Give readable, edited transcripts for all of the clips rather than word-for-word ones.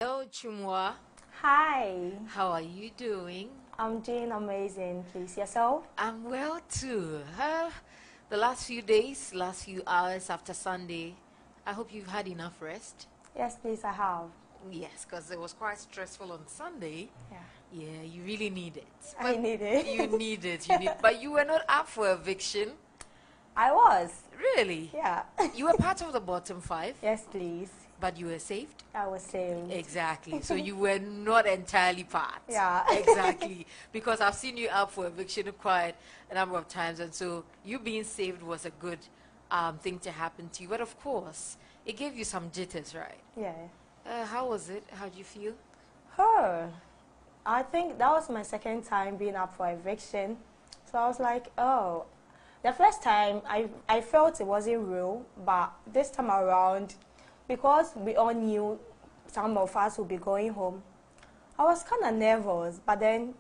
Hello, Chumwa. Hi, How are you doing? I'm doing amazing. Please, yourself? I'm well too. The last few days, last few hours after Sunday, I hope you've had enough rest. Yes, please, I have. Yes, because it was quite stressful on Sunday. Yeah, Yeah, you really need it. I But need it. you need it. You need. But you were not up for eviction, I was. really. Yeah. You were part of the bottom five, Yes, please. but you were saved. I was saved. Exactly. So you were not entirely part. Yeah. Exactly. Because I've seen you up for eviction quite a number of times, and so you being saved was a good thing to happen to you. But of course, it gave you some jitters, right? Yeah. How was it? How did you feel? Her. I think that was my second time being up for eviction. So I was like, oh. The first time I felt it wasn't real, but this time around, because we all knew some of us would be going home, I was kind of nervous, but then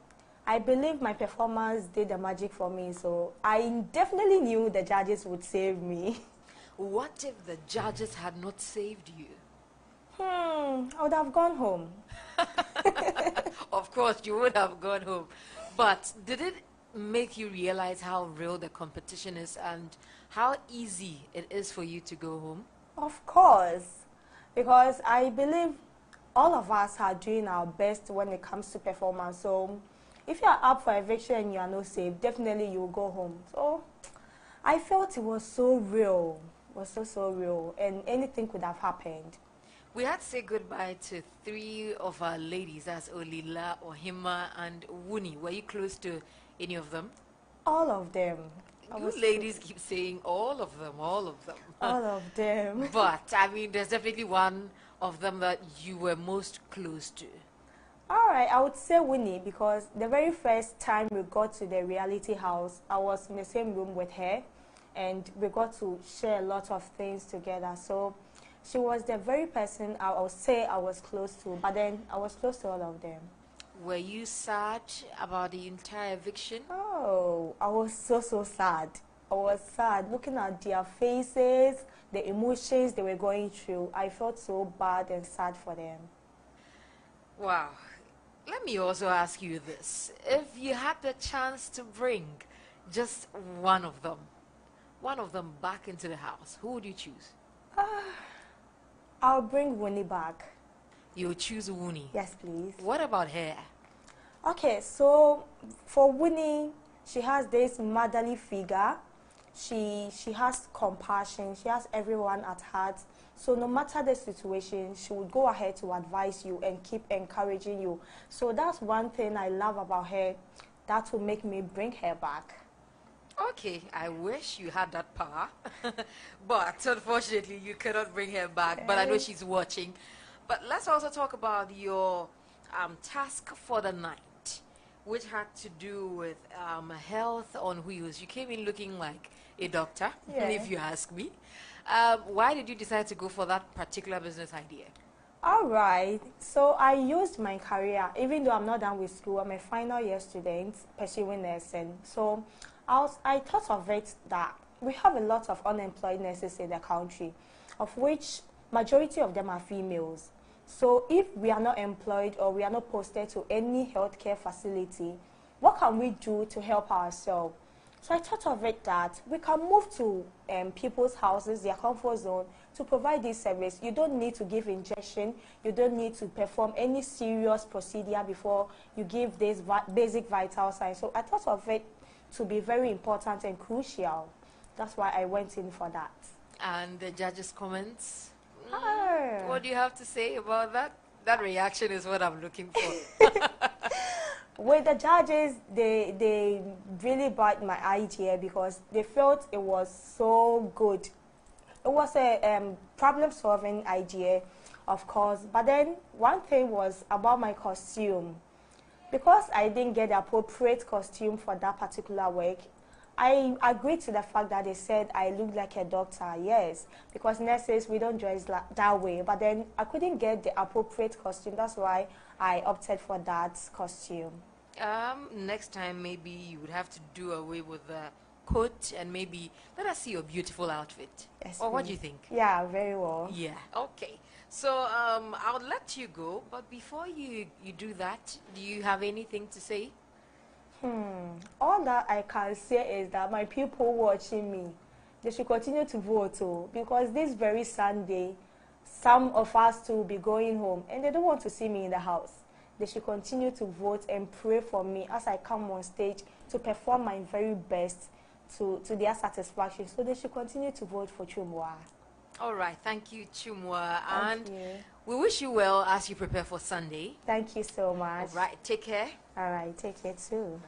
I believe my performance did the magic for me, so I definitely knew the judges would save me. What if the judges had not saved you? I would have gone home. Of course, you would have gone home. But did it make you realize how real the competition is and how easy it is for you to go home? Of course, because I believe all of us are doing our best when it comes to performance. So if you are up for eviction and you are not safe, definitely you will go home. So I felt it was so real. It was so real, and anything could have happened. We had to say goodbye to three of our ladies. That's Olila, Ohima, and Wuni. Were you close to any of them? All of them. You ladies keep saying all of them, all of them. All of them. But, I mean, there's definitely one of them that you were most close to. All right, I would say Winnie because the very first time we got to the reality house, I was in the same room with her, and we got to share a lot of things together. So she was the very person I would say I was close to, but then I was close to all of them. Were you sad about the entire eviction? Oh, I was so sad. I was sad looking at their faces, the emotions they were going through. I felt so bad and sad for them. Wow. Let me also ask you this. If you had the chance to bring just one of them back into the house, who would you choose? I'll bring Winnie back. You would choose Wuni. Yes, please. What about her? Okay, so for Winnie, she has this motherly figure. She has compassion. She has everyone at heart. So no matter the situation, she would go ahead to advise you and keep encouraging you. So that's one thing I love about her. That will make me bring her back. Okay, I wish you had that power. But unfortunately, you cannot bring her back. But I know she's watching. But let's also talk about your task for the night, which had to do with health on wheels. You came in looking like a doctor, Yeah. if you ask me. Why did you decide to go for that particular business idea? All right. So I used my career, even though I'm not done with school. I'm a final year student pursuing nursing. So I thought of it that we have a lot of unemployed nurses in the country, of which majority of them are females. So if we are not employed or we are not posted to any healthcare facility, what can we do to help ourselves? So I thought of it that we can move to people's houses, their comfort zone, to provide this service. You don't need to give injection. You don't need to perform any serious procedure before you give this basic vital signs. So I thought of it to be very important and crucial. That's why I went in for that. And the judges' comments? Ah. What do you have to say about that? That reaction is what I'm looking for. With the judges, they really bought my idea because they felt it was so good. It was a problem-solving idea, of course. But then one thing was about my costume. Because I didn't get the appropriate costume for that particular work, I agreed to the fact that they said I looked like a doctor, yes, because nurses, we don't dress that way. But then I couldn't get the appropriate costume. That's why I opted for that costume. Next time, maybe you would have to do away with the coat and maybe let us see your beautiful outfit. Yes, Or what do please. you think? Yeah, very well. Yeah, okay. So I'll let you go, but before you do that, do you have anything to say? All that I can say is that my people watching me, they should continue to vote because this very Sunday, some of us too will be going home and they don't want to see me in the house. They should continue to vote and pray for me as I come on stage to perform my very best to their satisfaction. So they should continue to vote for Twumwaa. All right, thank you, Twumwaa, Thank and you. we wish you well as you prepare for Sunday. Thank you so much. All right, take care. All right, take care too.